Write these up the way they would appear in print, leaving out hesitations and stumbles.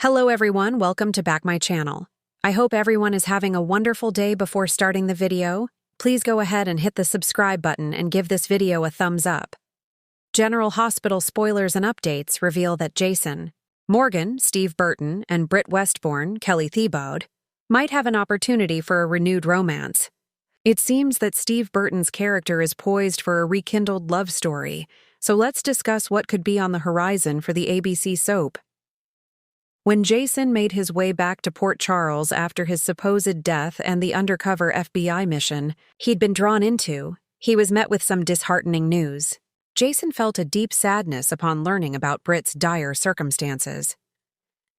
Hello everyone, welcome to back my channel. I hope everyone is having a wonderful day. Before starting the video, please go ahead and hit the subscribe button and give this video a thumbs up. General Hospital spoilers and updates reveal that Jason, Morgan, Steve Burton, and Britt Westbourne, Kelly Thiebaud, might have an opportunity for a renewed romance. It seems that Steve Burton's character is poised for a rekindled love story, so let's discuss what could be on the horizon for the ABC soap. When Jason made his way back to Port Charles after his supposed death and the undercover FBI mission he'd been drawn into, he was met with some disheartening news. Jason felt a deep sadness upon learning about Britt's dire circumstances.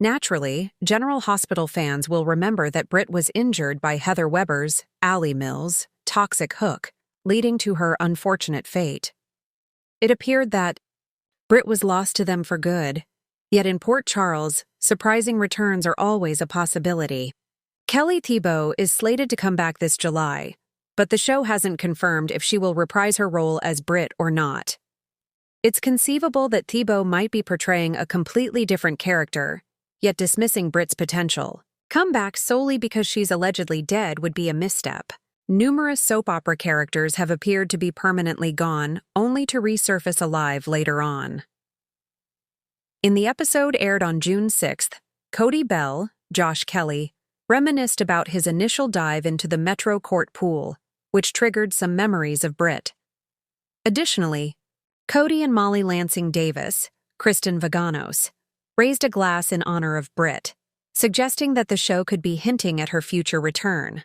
Naturally, General Hospital fans will remember that Britt was injured by Heather Weber's, Allie Mills, toxic hook, leading to her unfortunate fate. It appeared that Britt was lost to them for good. Yet in Port Charles, surprising returns are always a possibility. Kelly Thiebaud is slated to come back this July, but the show hasn't confirmed if she will reprise her role as Britt or not. It's conceivable that Thiebaud might be portraying a completely different character, yet dismissing Britt's potential. Come back solely because she's allegedly dead would be a misstep. Numerous soap opera characters have appeared to be permanently gone, only to resurface alive later on. In the episode aired on June 6th, Cody Bell, Josh Kelly, reminisced about his initial dive into the Metro Court pool, which triggered some memories of Britt. Additionally, Cody and Molly Lansing Davis, Kristen Vaganos, raised a glass in honor of Britt, suggesting that the show could be hinting at her future return.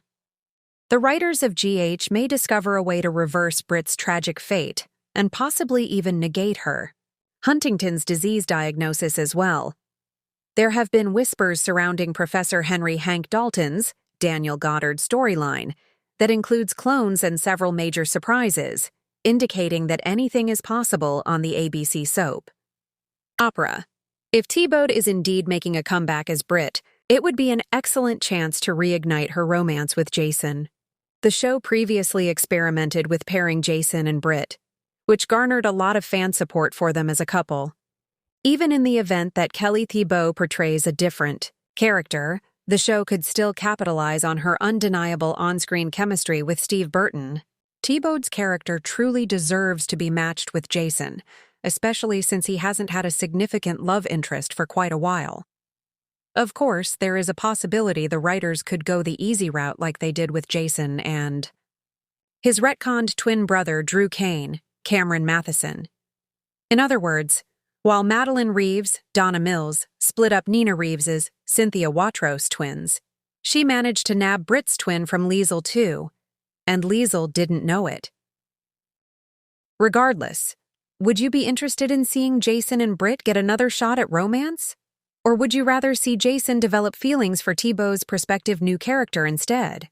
The writers of GH may discover a way to reverse Britt's tragic fate, and possibly even negate her Huntington's disease diagnosis as well. There have been whispers surrounding Professor Henry Hank Dalton's, Daniel Goddard storyline, that includes clones and several major surprises, indicating that anything is possible on the ABC soap. Opera. If Thiebaud is indeed making a comeback as Britt, it would be an excellent chance to reignite her romance with Jason. The show previously experimented with pairing Jason and Britt, which garnered a lot of fan support for them as a couple. Even in the event that Kelly Thiebaud portrays a different character, the show could still capitalize on her undeniable on-screen chemistry with Steve Burton. Thiebaud's character truly deserves to be matched with Jason, especially since he hasn't had a significant love interest for quite a while. Of course, there is a possibility the writers could go the easy route like they did with Jason and his retconned twin brother Drew Kane, Cameron Matheson. In other words, while Madeline Reeves, Donna Mills, split up Nina Reeves's, Cynthia Watros twins, she managed to nab Britt's twin from Liesl too, and Liesl didn't know it. Regardless, would you be interested in seeing Jason and Britt get another shot at romance? Or would you rather see Jason develop feelings for Thiebaud's prospective new character instead?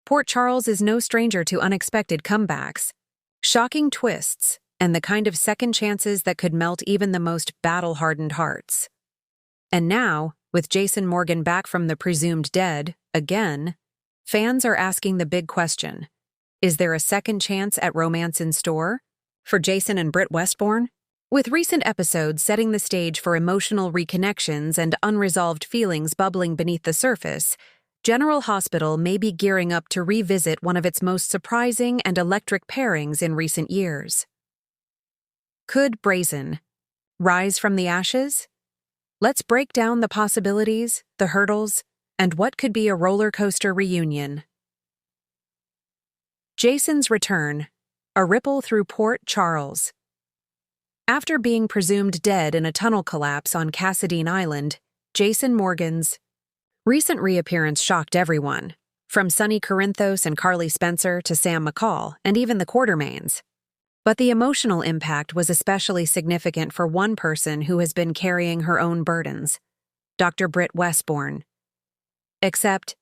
Port Charles is no stranger to unexpected comebacks, shocking twists, and the kind of second chances that could melt even the most battle-hardened hearts. And now, with Jason Morgan back from the presumed dead, again, fans are asking the big question: is there a second chance at romance in store for Jason and Britt Westbourne? With recent episodes setting the stage for emotional reconnections and unresolved feelings bubbling beneath the surface, General Hospital may be gearing up to revisit one of its most surprising and electric pairings in recent years. Could Brazen rise from the ashes? Let's break down the possibilities, the hurdles, and what could be a roller coaster reunion. Jason's return, a ripple through Port Charles. After being presumed dead in a tunnel collapse on Cassadine Island, Jason Morgan's recent reappearance shocked everyone, from Sonny Corinthos and Carly Spencer to Sam McCall and even the Quartermains. But the emotional impact was especially significant for one person who has been carrying her own burdens, Dr. Britt Westbourne. Except,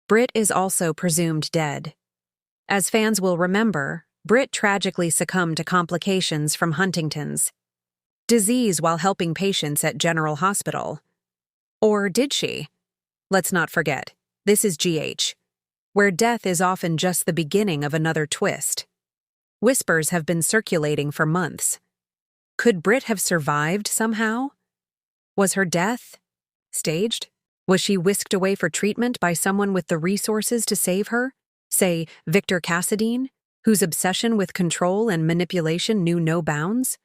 Britt is also presumed dead. As fans will remember, Britt tragically succumbed to complications from Huntington's disease while helping patients at General Hospital. Or did she? Let's not forget, this is GH, where death is often just the beginning of another twist. Whispers have been circulating for months. Could Britt have survived somehow? Was her death Staged? Was she whisked away for treatment by someone with the resources to save her? Say, Victor Cassadine, whose obsession with control and manipulation knew no bounds?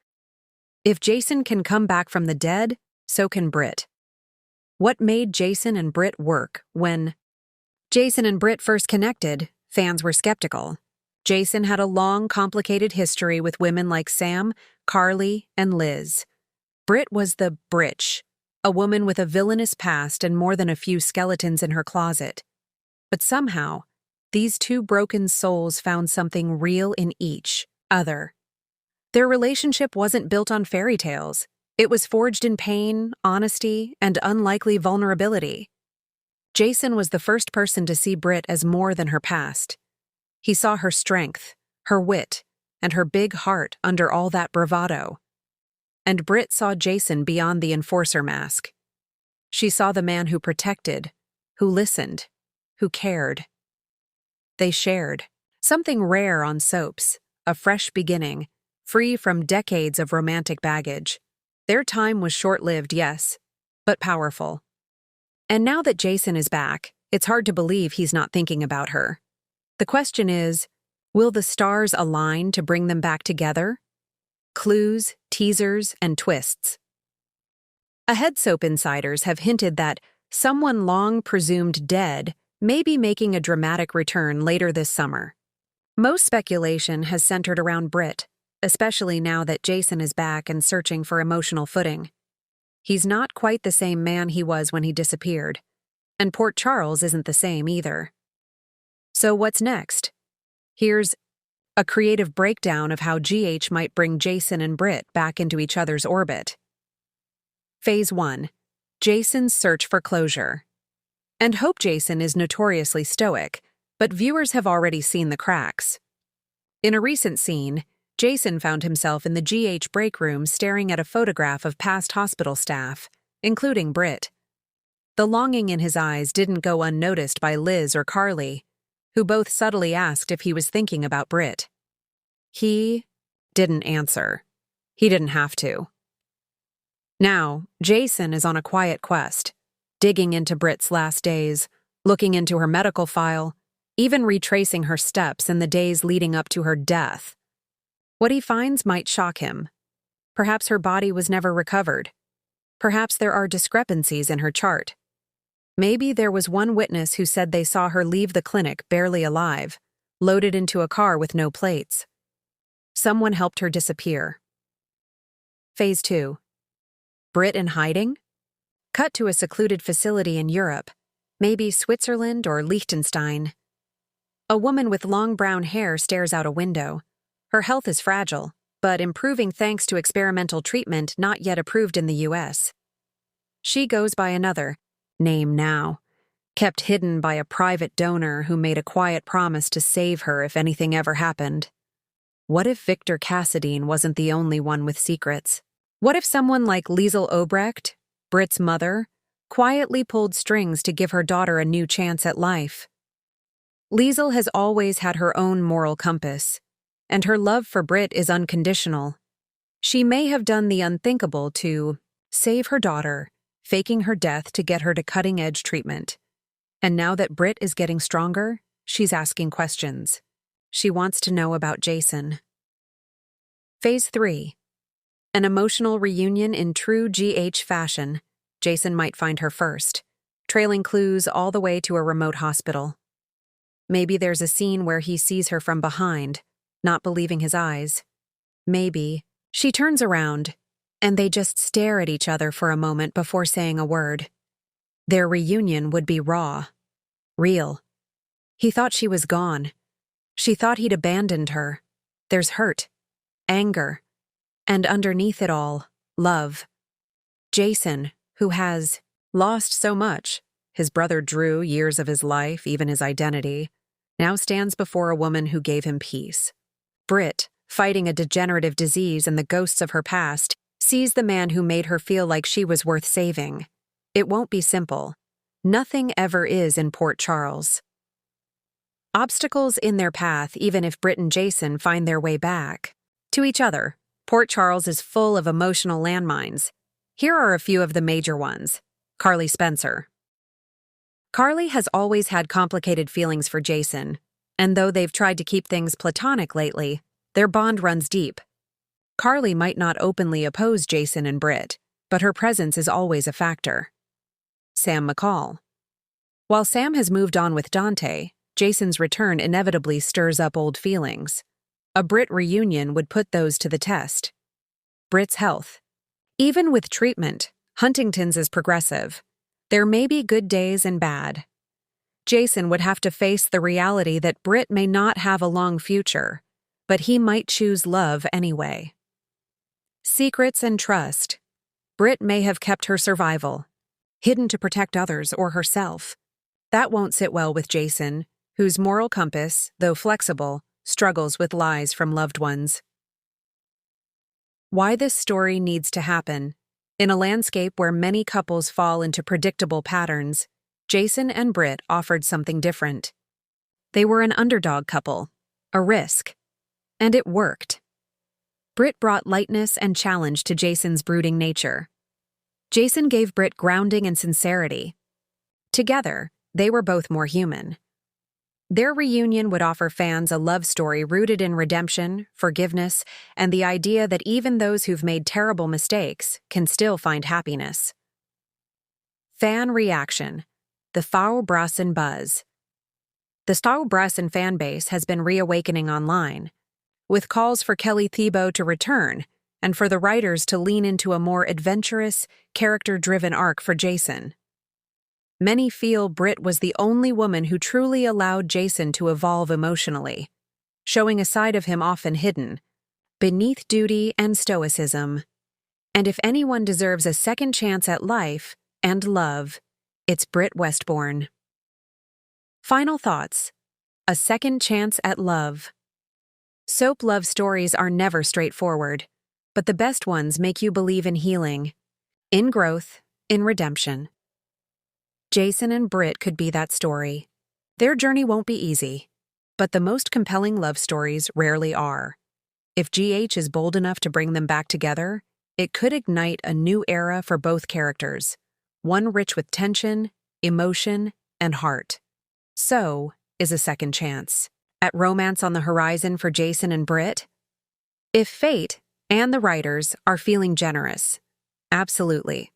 If Jason can come back from the dead, so can Britt. What made Jason and Britt work when Jason and Britt first connected? Fans were skeptical. Jason had a long, complicated history with women like Sam, Carly, and Liz. Britt was the Britch, a woman with a villainous past and more than a few skeletons in her closet. But somehow, these two broken souls found something real in each other. Their relationship wasn't built on fairy tales. It was forged in pain, honesty, and unlikely vulnerability. Jason was the first person to see Britt as more than her past. He saw her strength, her wit, and her big heart under all that bravado. And Britt saw Jason beyond the enforcer mask. She saw the man who protected, who listened, who cared. They shared something rare on soaps, a fresh beginning, free from decades of romantic baggage. Their time was short-lived, yes, but powerful. And now that Jason is back, it's hard to believe he's not thinking about her. The question is, will the stars align to bring them back together? Clues, teasers, and twists. Ahead Soap insiders have hinted that someone long presumed dead may be making a dramatic return later this summer. Most speculation has centered around Britt, especially now that Jason is back and searching for emotional footing. He's not quite the same man he was when he disappeared, and Port Charles isn't the same either. So what's next? Here's a creative breakdown of how GH might bring Jason and Britt back into each other's orbit. Phase 1. Jason's search for closure. And Hope Jason is notoriously stoic, but viewers have already seen the cracks. In a recent scene, Jason found himself in the GH break room staring at a photograph of past hospital staff, including Britt. The longing in his eyes didn't go unnoticed by Liz or Carly, who both subtly asked if he was thinking about Britt. He didn't answer. He didn't have to. Now, Jason is on a quiet quest, digging into Britt's last days, looking into her medical file, even retracing her steps in the days leading up to her death. What he finds might shock him. Perhaps her body was never recovered. Perhaps there are discrepancies in her chart. Maybe there was one witness who said they saw her leave the clinic barely alive, loaded into a car with no plates. Someone helped her disappear. Phase 2. Britt in hiding? Cut to a secluded facility in Europe, maybe Switzerland or Liechtenstein. A woman with long brown hair stares out a window. Her health is fragile, but improving thanks to experimental treatment not yet approved in the US. She goes by another name now, kept hidden by a private donor who made a quiet promise to save her if anything ever happened. What if Victor Cassadine wasn't the only one with secrets? What if someone like Liesl Obrecht, Britt's mother, quietly pulled strings to give her daughter a new chance at life? Liesl has always had her own moral compass, and her love for Britt is unconditional. She may have done the unthinkable to save her daughter, faking her death to get her to cutting-edge treatment. And now that Britt is getting stronger, she's asking questions. She wants to know about Jason. Phase 3. An emotional reunion in true GH fashion. Jason might find her first, trailing clues all the way to a remote hospital. Maybe there's a scene where he sees her from behind, not believing his eyes. Maybe she turns around, and they just stare at each other for a moment before saying a word. Their reunion would be raw, real. He thought she was gone. She thought he'd abandoned her. There's hurt, anger, and underneath it all, love. Jason, who has lost so much, his brother Drew, years of his life, even his identity, now stands before a woman who gave him peace. Britt, fighting a degenerative disease and the ghosts of her past, sees the man who made her feel like she was worth saving. It won't be simple. Nothing ever is in Port Charles. Obstacles in their path even if Britt and Jason find their way back to each other. Port Charles is full of emotional landmines. Here are a few of the major ones. Carly Spencer. Carly has always had complicated feelings for Jason, and though they've tried to keep things platonic lately, their bond runs deep. Carly might not openly oppose Jason and Britt, but her presence is always a factor. Sam McCall. While Sam has moved on with Dante, Jason's return inevitably stirs up old feelings. A Britt reunion would put those to the test. Britt's health. Even with treatment, Huntington's is progressive. There may be good days and bad. Jason would have to face the reality that Britt may not have a long future, but he might choose love anyway. Secrets and trust. Britt may have kept her survival, hidden to protect others or herself. That won't sit well with Jason, whose moral compass, though flexible, struggles with lies from loved ones. Why this story needs to happen. In a landscape where many couples fall into predictable patterns, Jason and Britt offered something different. They were an underdog couple, a risk, and it worked. Britt brought lightness and challenge to Jason's brooding nature. Jason gave Britt grounding and sincerity. Together, they were both more human. Their reunion would offer fans a love story rooted in redemption, forgiveness, and the idea that even those who've made terrible mistakes can still find happiness. Fan reaction. The Staubrassen buzz. The Staubrassen fan base has been reawakening online, with calls for Kelly Thibault to return and for the writers to lean into a more adventurous, character-driven arc for Jason. Many feel Britt was the only woman who truly allowed Jason to evolve emotionally, showing a side of him often hidden, beneath duty and stoicism. And if anyone deserves a second chance at life and love, it's Britt Westbourne. Final thoughts. A second chance at love. Soap love stories are never straightforward, but the best ones make you believe in healing, in growth, in redemption. Jason and Britt could be that story. Their journey won't be easy, but the most compelling love stories rarely are. If GH is bold enough to bring them back together, it could ignite a new era for both characters, one rich with tension, emotion, and heart. So is a second chance at romance on the horizon for Jason and Britt? If fate and the writers are feeling generous, absolutely.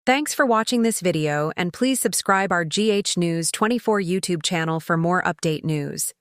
Thanks for watching this video, and please subscribe our GH News 24 YouTube channel for more update news.